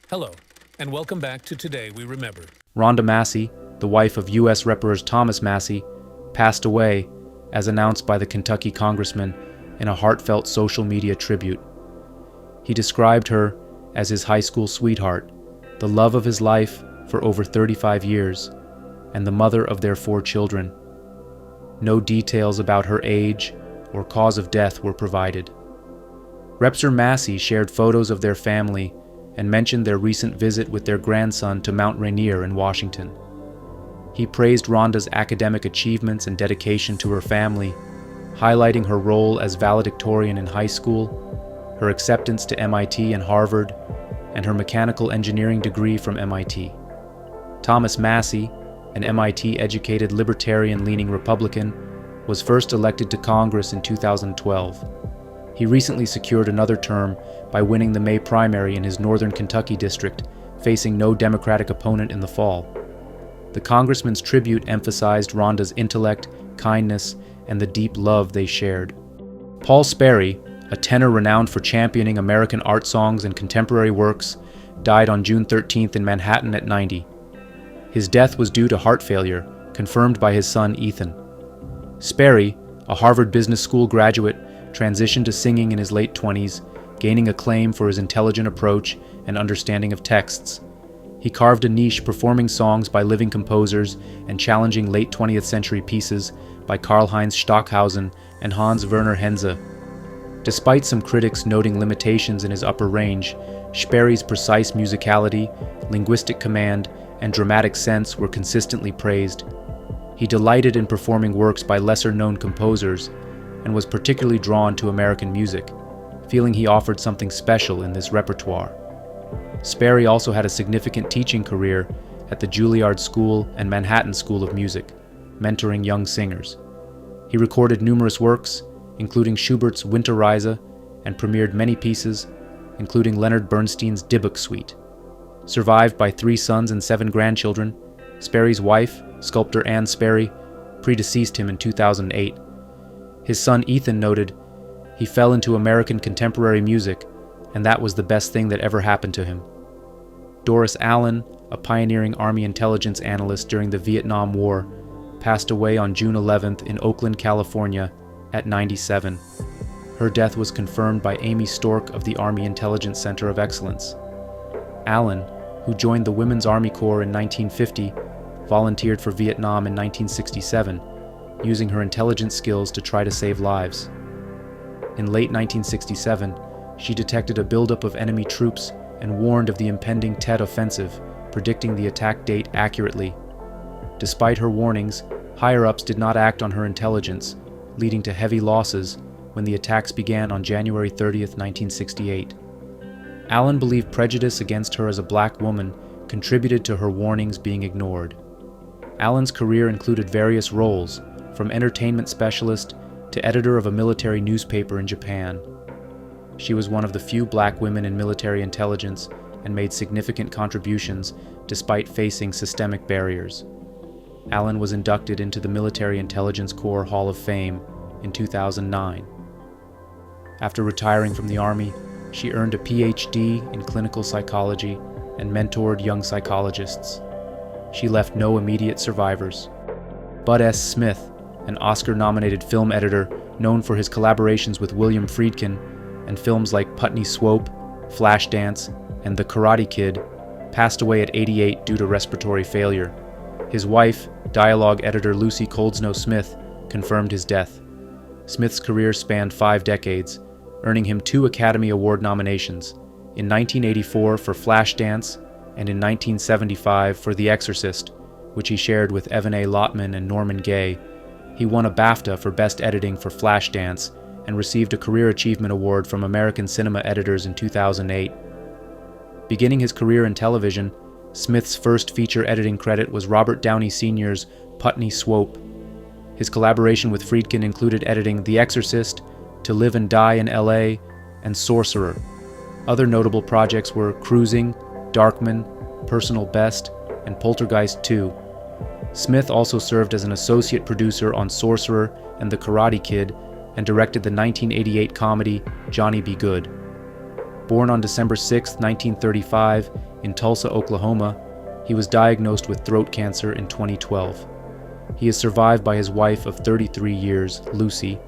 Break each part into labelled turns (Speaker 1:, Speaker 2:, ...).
Speaker 1: Hello, and welcome back to Today We Remember.
Speaker 2: Ronda Massie, the wife of U.S. Representative Thomas Massie, passed away, as announced by the Kentucky congressman in a heartfelt social media tribute. He described her as his high school sweetheart, the love of his life for over 35 years, and the mother of their 4 children. No details about her age or cause of death were provided. Representative Massie shared photos of their family and mentioned their recent visit with their grandson to Mount Rainier in Washington. He praised Ronda's academic achievements and dedication to her family, highlighting her role as valedictorian in high school, her acceptance to MIT and Harvard, and her mechanical engineering degree from MIT. Thomas Massie, an MIT-educated libertarian-leaning Republican, was first elected to Congress in 2012. He recently secured another term by winning the May primary in his northern Kentucky district, facing no Democratic opponent in the fall. The congressman's tribute emphasized Ronda's intellect, kindness, and the deep love they shared. Paul Sperry, a tenor renowned for championing American art songs and contemporary works, died on June 13th in Manhattan at 90. His death was due to heart failure, confirmed by his son Ethan. Sperry, a Harvard Business School graduate, transitioned to singing in his late 20s, gaining acclaim for his intelligent approach and understanding of texts. He carved a niche performing songs by living composers and challenging late 20th century pieces by Karlheinz Stockhausen and Hans Werner Henze. Despite some critics noting limitations in his upper range, Sperry's precise musicality, linguistic command, and dramatic sense were consistently praised. He delighted in performing works by lesser-known composers and was particularly drawn to American music, feeling he offered something special in this repertoire. Sperry also had a significant teaching career at the Juilliard School and Manhattan School of Music, mentoring young singers. He recorded numerous works, including Schubert's Winterreise, and premiered many pieces, including Leonard Bernstein's Dybbuk Suite. Survived by 3 sons and 7 grandchildren, Sperry's wife, sculptor Anne Sperry, predeceased him in 2008. His son Ethan noted, "He fell into American contemporary music, and that was the best thing that ever happened to him." Doris Allen, a pioneering Army intelligence analyst during the Vietnam War, passed away on June 11th in Oakland, California, at 97. Her death was confirmed by Amy Stork of the Army Intelligence Center of Excellence. Allen, who joined the Women's Army Corps in 1950, volunteered for Vietnam in 1967, using her intelligence skills to try to save lives. In late 1967, she detected a buildup of enemy troops and warned of the impending Tet Offensive, predicting the attack date accurately. Despite her warnings, higher-ups did not act on her intelligence, leading to heavy losses when the attacks began on January 30th, 1968. Allen believed prejudice against her as a black woman contributed to her warnings being ignored. Allen's career included various roles, from entertainment specialist to editor of a military newspaper in Japan. She was one of the few black women in military intelligence and made significant contributions despite facing systemic barriers. Allen was inducted into the Military Intelligence Corps Hall of Fame in 2009. After retiring from the Army, she earned a PhD in clinical psychology and mentored young psychologists. She left no immediate survivors. Bud S. Smith, an Oscar-nominated film editor known for his collaborations with William Friedkin and films like Putney Swope, Flashdance, and The Karate Kid, passed away at 88 due to respiratory failure. His wife, dialogue editor Lucy Coldsnow Smith, confirmed his death. Smith's career spanned 5 decades, earning him 2 Academy Award nominations, in 1984 for Flashdance and in 1975 for The Exorcist, which he shared with Evan A. Lotman and Norman Gay. He won a BAFTA for Best Editing for Flashdance and received a Career Achievement Award from American Cinema Editors in 2008. Beginning his career in television, Smith's first feature editing credit was Robert Downey Sr.'s Putney Swope. His collaboration with Friedkin included editing The Exorcist, To Live and Die in L.A., and Sorcerer. Other notable projects were Cruising, Darkman, Personal Best, and Poltergeist 2. Smith also served as an associate producer on Sorcerer and The Karate Kid, and directed the 1988 comedy Johnny Be Good. Born on December 6, 1935, in Tulsa, Oklahoma, he was diagnosed with throat cancer in 2012. He is survived by his wife of 33 years, Lucy.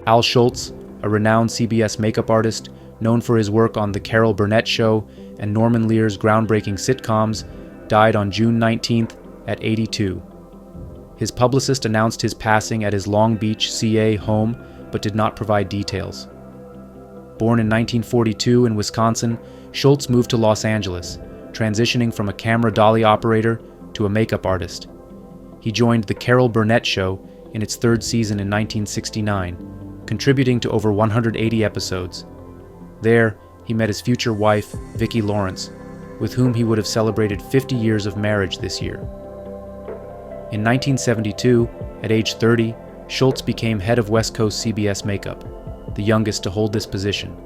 Speaker 2: Al Schultz, a renowned CBS makeup artist known for his work on The Carol Burnett Show and Norman Lear's groundbreaking sitcoms, died on June 19th at 82. His publicist announced his passing at his Long Beach, CA home, but did not provide details. Born in 1942 in Wisconsin, Schultz moved to Los Angeles, transitioning from a camera dolly operator to a makeup artist. He joined The Carol Burnett Show in its third season in 1969, contributing to over 180 episodes. There, he met his future wife, Vicki Lawrence, with whom he would have celebrated 50 years of marriage this year. In 1972, at age 30, Schultz became head of West Coast CBS Makeup, the youngest to hold this position.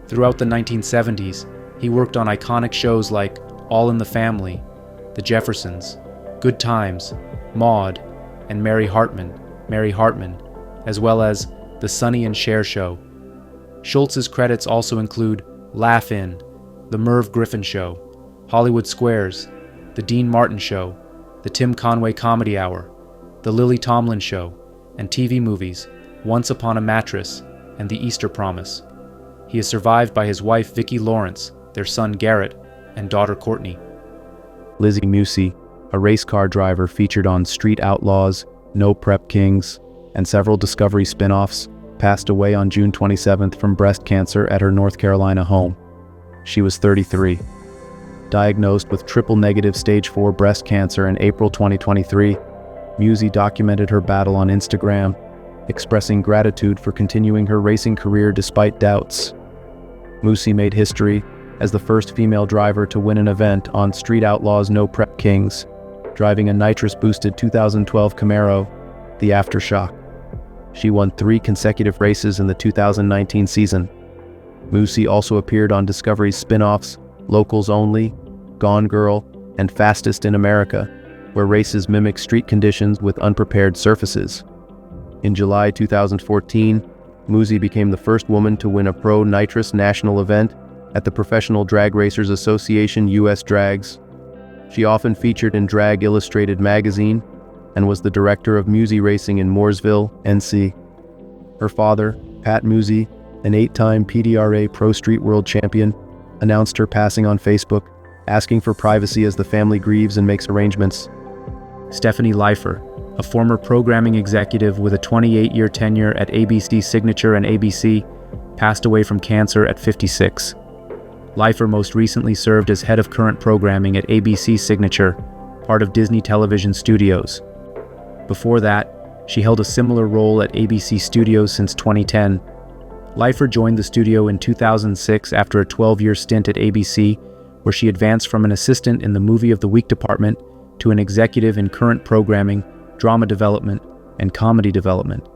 Speaker 2: Throughout the 1970s, he worked on iconic shows like All in the Family, The Jeffersons, Good Times, Maude, and Mary Hartman, as well as The Sonny and Cher Show. Schultz's credits also include Laugh-In, The Merv Griffin Show, Hollywood Squares, The Dean Martin Show, The Tim Conway Comedy Hour, The Lily Tomlin Show, and TV movies Once Upon a Mattress and The Easter Promise. He is survived by his wife Vicki Lawrence, their son Garrett, and daughter Courtney.
Speaker 3: Lizzy Musi, a race car driver featured on Street Outlaws, No Prep Kings, and several Discovery spin-offs, passed away on June 27th from breast cancer at her North Carolina home. She was 33. Diagnosed with triple-negative stage 4 breast cancer in April 2023, Musy documented her battle on Instagram, expressing gratitude for continuing her racing career despite doubts. Musy made history as the first female driver to win an event on Street Outlaws No Prep Kings, driving a nitrous-boosted 2012 Camaro, the Aftershock. She won 3 consecutive races in the 2019 season. Musy also appeared on Discovery's spin-offs Locals Only, Gone Girl, and Fastest in America, where races mimic street conditions with unprepared surfaces. In July 2014, Musy became the first woman to win a pro nitrous national event at the Professional Drag Racers Association US Drags. She often featured in Drag Illustrated magazine and was the director of Musy Racing in Mooresville, NC. Her father, Pat Musy, an 8-time PDRA Pro Street World Champion, announced her passing on Facebook, asking for privacy as the family grieves and makes arrangements.
Speaker 2: Stephanie Leifer, a former programming executive with a 28-year tenure at ABC Signature and ABC, passed away from cancer at 56. Leifer most recently served as head of current programming at ABC Signature, part of Disney Television Studios. Before that, she held a similar role at ABC Studios since 2010. Leifer joined the studio in 2006 after a 12-year stint at ABC, where she advanced from an assistant in the Movie of the Week department to an executive in current programming, drama development, and comedy development.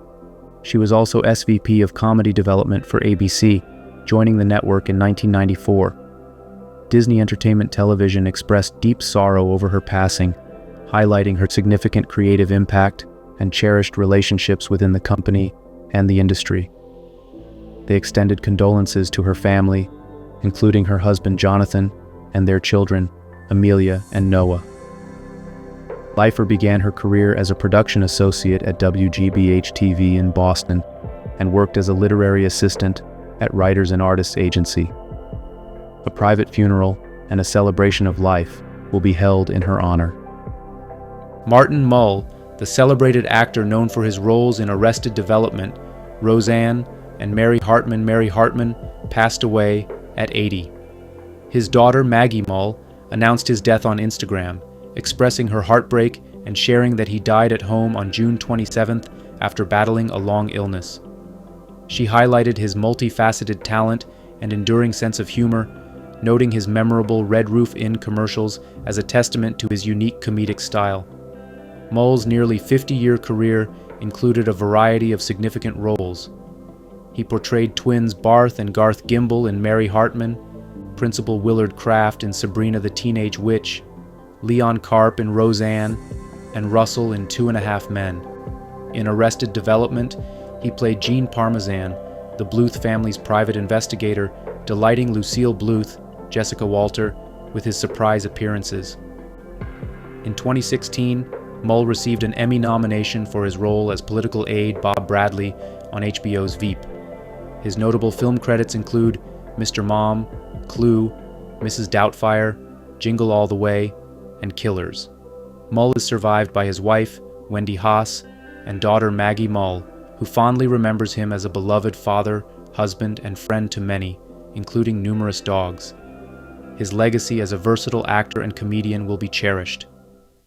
Speaker 2: She was also SVP of comedy development for ABC, joining the network in 1994. Disney Entertainment Television expressed deep sorrow over her passing, highlighting her significant creative impact and cherished relationships within the company and the industry. They extended condolences to her family, including her husband Jonathan and their children, Amelia and Noah. Leifer began her career as a production associate at WGBH-TV in Boston and worked as a literary assistant at Writers and Artists Agency. A private funeral and a celebration of life will be held in her honor. Martin Mull, the celebrated actor known for his roles in Arrested Development, Roseanne, and Mary Hartman, passed away at 80. His daughter Maggie Mull announced his death on Instagram, expressing her heartbreak and sharing that he died at home on June 27th after battling a long illness. She highlighted his multifaceted talent and enduring sense of humor, noting his memorable Red Roof Inn commercials as a testament to his unique comedic style. Mull's nearly 50-year career included a variety of significant roles. He portrayed twins Barth and Garth Gimble in Mary Hartman, Principal Willard Kraft in Sabrina the Teenage Witch, Leon Karp in Roseanne, and Russell in 2.5 Men. In Arrested Development, he played Gene Parmesan, the Bluth family's private investigator, delighting Lucille Bluth, Jessica Walter, with his surprise appearances. In 2016, Mull received an Emmy nomination for his role as political aide Bob Bradley on HBO's Veep. His notable film credits include Mr. Mom, Clue, Mrs. Doubtfire, Jingle All the Way, and Killers. Mull is survived by his wife, Wendy Haas, and daughter Maggie Mull, who fondly remembers him as a beloved father, husband, and friend to many, including numerous dogs. His legacy as a versatile actor and comedian will be cherished.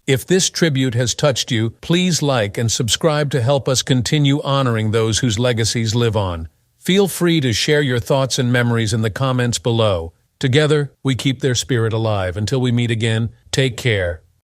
Speaker 1: If this tribute has touched you, please like and subscribe to help us continue honoring those whose legacies live on. Feel free to share your thoughts and memories in the comments below. Together, we keep their spirit alive. Until we meet again, take care.